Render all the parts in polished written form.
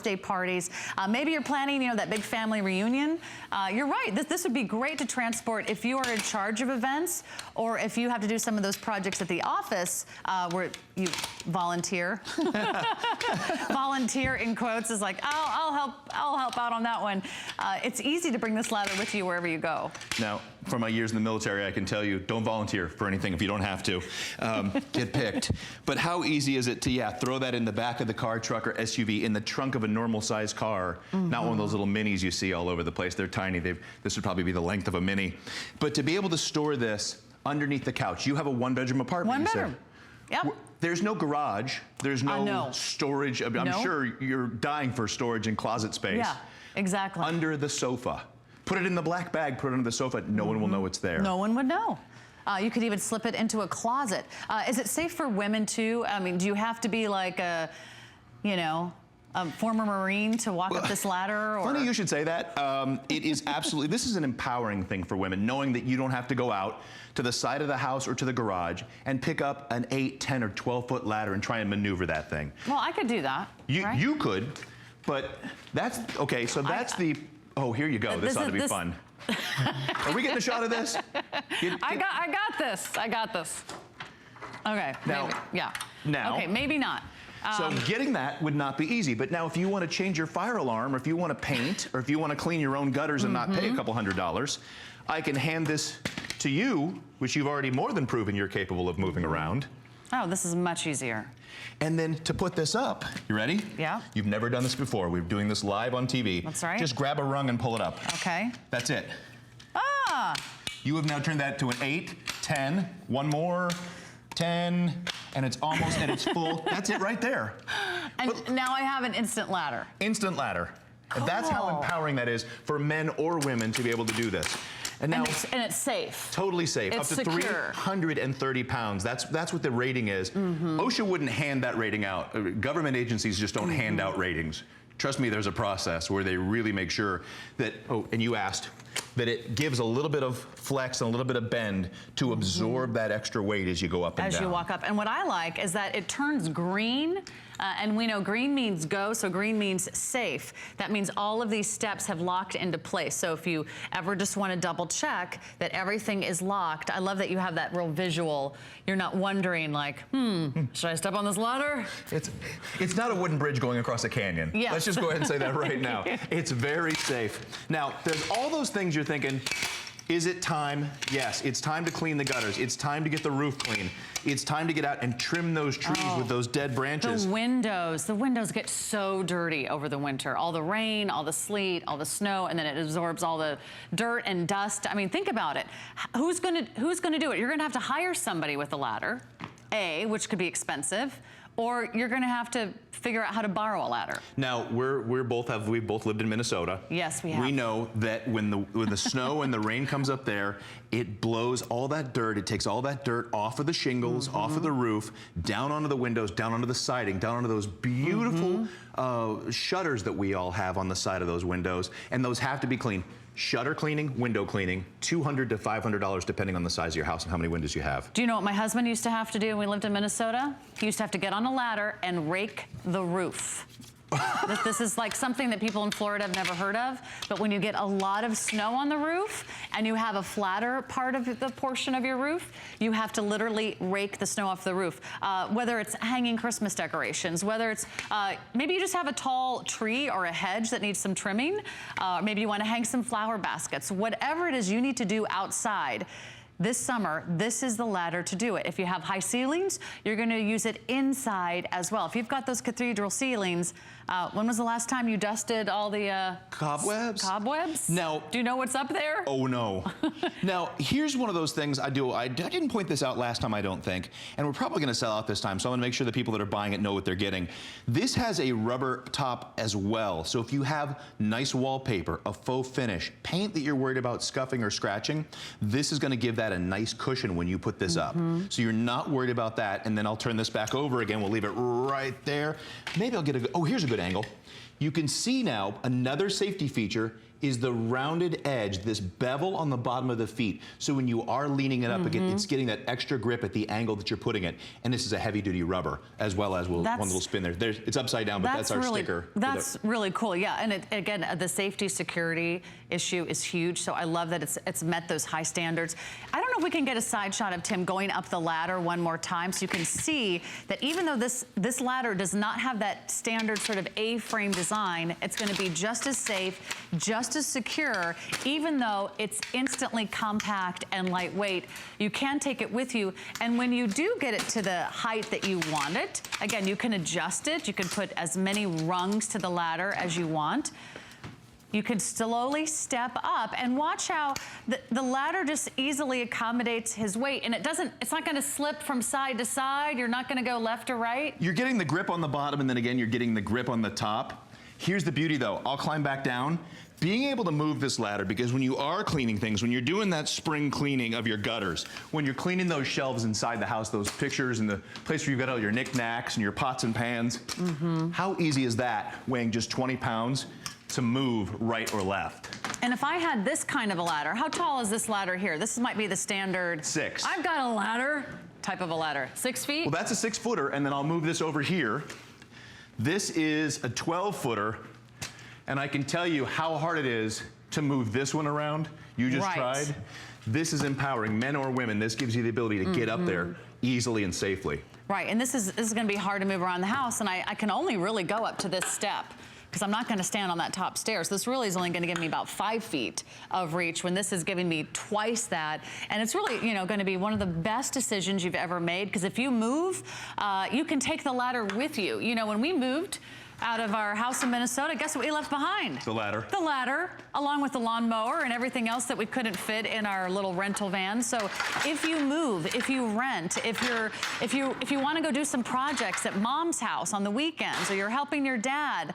birthday parties. Maybe you're planning, that big family reunion. You're right. This would be great to transport if you are in charge of events, or if you have to do some of those projects at the office where you volunteer. Volunteer in quotes is like, I'll help out on that one. It's easy to bring this ladder with you wherever you go. Now, from my years in the military, I can tell you, don't volunteer for anything if you don't have to. Get picked. But how easy is it to, throw that in the back of the car, truck, or SUV, in the trunk of a normal size car, not one of those little minis you see all over the place. They're tiny. This would probably be the length of a mini. But to be able to store this underneath the couch, you have a one-bedroom apartment. One bedroom. Yep. There's no garage. There's no storage. I'm sure you're dying for storage and closet space. Yeah, exactly. Under the sofa. Put it in the black bag, put it under the sofa. No one will know it's there. No one would know. You could even slip it into a closet. Is it safe for women too? I mean, do you have to be like a former Marine to walk up this ladder? Or? Funny you should say that. It is absolutely, this is an empowering thing for women, knowing that you don't have to go out to the side of the house or to the garage and pick up an 8, 10, or 12-foot ladder and try and maneuver that thing. Well, I could do that. You could, but that's, okay, so that's oh, here you go. This ought to be fun. Are we getting a shot of this? I got this. I got this. Okay. Now, maybe. Yeah. Now. Okay, maybe not. So getting that would not be easy. But now if you want to change your fire alarm, or if you want to paint, or if you want to clean your own gutters and not pay a couple $100s, I can hand this to you, which you've already more than proven you're capable of moving around. Oh, this is much easier. And then to put this up, you ready? Yeah. You've never done this before. We're doing this live on TV. That's right. Just grab a rung and pull it up. Okay. That's it. Ah! You have now turned that to an 8, 10, one more, 10, and it's almost, and it's full. That's it right there. And now I have an instant ladder. Instant ladder. Cool. That's how empowering that is for men or women to be able to do this. And now, and it's safe. Totally safe. It's up to secure. 330 pounds. That's what the rating is. OSHA wouldn't hand that rating out. Government agencies just don't hand out ratings. Trust me, there's a process where they really make sure that, and you asked, that it gives a little bit of flex and a little bit of bend to absorb that extra weight as you go up and down. As you walk up. And what I like is that it turns green, and we know green means go, so green means safe. That means all of these steps have locked into place. So if you ever just want to double check that everything is locked, I love that you have that real visual. You're not wondering like, should I step on this ladder? It's not a wooden bridge going across a canyon. Yes. Let's just go ahead and say that right now. It's very safe. Now, there's all those things you're thinking, is it time? Yes, it's time to clean the gutters. It's time to get the roof clean. It's time to get out and trim those trees with those dead branches. The windows get so dirty over the winter. All the rain, all the sleet, all the snow, and then it absorbs all the dirt and dust. I mean, think about it. Who's gonna do it? You're gonna have to hire somebody with a ladder, which could be expensive, or you're gonna have to figure out how to borrow a ladder. Now, we've both lived in Minnesota. Yes, we have. We know that when the snow and the rain comes up there, it blows all that dirt. It takes all that dirt off of the shingles, off of the roof, down onto the windows, down onto the siding, down onto those beautiful shutters that we all have on the side of those windows, and those have to be cleaned. Shutter cleaning, window cleaning, $200 to $500 depending on the size of your house and how many windows you have. Do you know what my husband used to have to do when we lived in Minnesota? He used to have to get on a ladder and rake the roof. This is like something that people in Florida have never heard of, but when you get a lot of snow on the roof and you have a flatter part of the portion of your roof, you have to literally rake the snow off the roof. Whether it's hanging Christmas decorations, whether it's, maybe you just have a tall tree or a hedge that needs some trimming, maybe you want to hang some flower baskets, whatever it is you need to do outside. This summer, this is the ladder to do it. If you have high ceilings, you're gonna use it inside as well. If you've got those cathedral ceilings, when was the last time you dusted all the cobwebs? Cobwebs? Now, do you know what's up there? Oh no. Now, here's one of those things I do. I didn't point this out last time, I don't think, and we're probably gonna sell out this time, so I'm gonna make sure the people that are buying it know what they're getting. This has a rubber top as well, so if you have nice wallpaper, a faux finish, paint that you're worried about scuffing or scratching, this is gonna give that a nice cushion when you put this up. So you're not worried about that, and then I'll turn this back over again. We'll leave it right there. Maybe I'll get a good, here's a good angle. You can see now another safety feature is the rounded edge, this bevel on the bottom of the feet. So when you are leaning it up again, it's getting that extra grip at the angle that you're putting it. And this is a heavy duty rubber, as well as one little spin there. It's upside down, but that's our sticker. That's really cool, yeah. And again, the safety security issue is huge. So I love that it's met those high standards. I don't know if we can get a side shot of Tim going up the ladder one more time so you can see that even though this ladder does not have that standard sort of A-frame design, it's gonna be just as safe, just as secure, even though it's instantly compact and lightweight. You can take it with you, and when you do get it to the height that you want it, again, you can adjust it. You can put as many rungs to the ladder as you want. You can slowly step up and watch how the ladder just easily accommodates his weight, and it's not gonna slip from side to side. You're not gonna go left or right. You're getting the grip on the bottom, and then again, you're getting the grip on the top. Here's the beauty though, I'll climb back down. Being able to move this ladder, because when you are cleaning things, when you're doing that spring cleaning of your gutters, when you're cleaning those shelves inside the house, those pictures and the place where you've got all your knickknacks and your pots and pans, how easy is that, weighing just 20 pounds, to move right or left? And if I had this kind of a ladder, how tall is this ladder here? This might be the standard. 6. I've got a ladder, type of a ladder, 6 feet? Well, that's a 6-footer, and then I'll move this over here. This is a 12-footer, and I can tell you how hard it is to move this one around. You just tried. This is empowering, men or women. This gives you the ability to get up there easily and safely. Right, and this is gonna be hard to move around the house, and I can only really go up to this step, because I'm not gonna stand on that top stairs. This really is only gonna give me about 5 feet of reach, when this is giving me twice that. And it's really, gonna be one of the best decisions you've ever made, because if you move, you can take the ladder with you. When we moved out of our house in Minnesota, guess what we left behind? The ladder. The ladder, along with the lawnmower and everything else that we couldn't fit in our little rental van. So if you move, if you rent, if you want to go do some projects at mom's house on the weekends, or you're helping your dad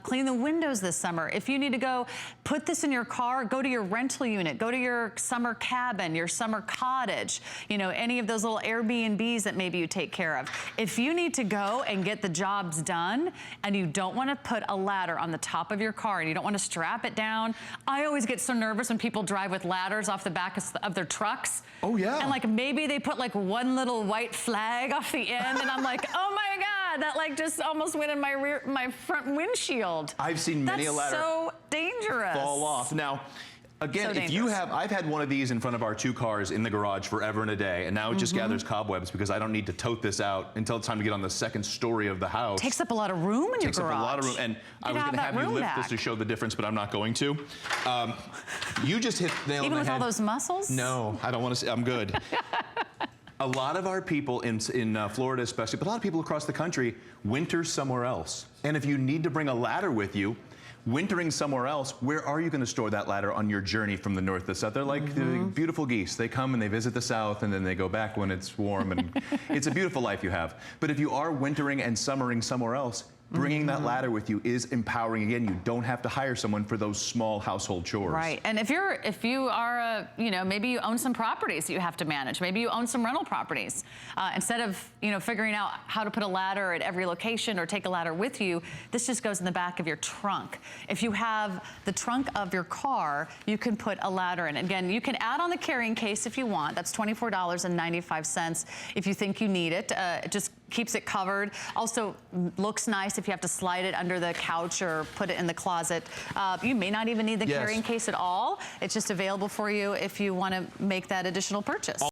clean the windows this summer, if you need to go put this in your car, go to your rental unit, go to your summer cabin, your summer cottage, any of those little Airbnbs that maybe you take care of. If you need to go and get the jobs done, and you don't want to put a ladder on the top of your car, and you don't want to strap it down. I always get so nervous when people drive with ladders off the back of their trucks. Oh yeah. And maybe they put one little white flag off the end, and I'm like, oh my God, that just almost went in my front windshield. I've seen many a ladder That's so dangerous. fall off. Now, again, I've had one of these in front of our 2 cars in the garage forever and a day, and now it just gathers cobwebs because I don't need to tote this out until it's time to get on the 2nd story of the house. Takes up a lot of room in your garage. Takes up a lot of room, and I was gonna have you lift this to show the difference, but I'm not going to. You just hit the nail on the head. Even with all those muscles? No, I don't want to say, I'm good. A lot of our people in Florida especially, but a lot of people across the country, winter somewhere else. And if you need to bring a ladder with you, wintering somewhere else, where are you going to store that ladder on your journey from the north to the south? They're like the beautiful geese. They come and they visit the south, and then they go back when it's warm, and it's a beautiful life you have. But if you are wintering and summering somewhere else, bringing that ladder with you is empowering. Again, you don't have to hire someone for those small household chores. Right, and if you are maybe you own some properties that you have to manage. Maybe you own some rental properties. Instead of figuring out how to put a ladder at every location or take a ladder with you, this just goes in the back of your trunk. If you have the trunk of your car, you can put a ladder in. Again, you can add on the carrying case if you want. That's $24.95 if you think you need it. It just keeps it covered. Also looks nice if you have to slide it under the couch or put it in the closet. You may not even need the carrying case at all. It's just available for you if you want to make that additional purchase.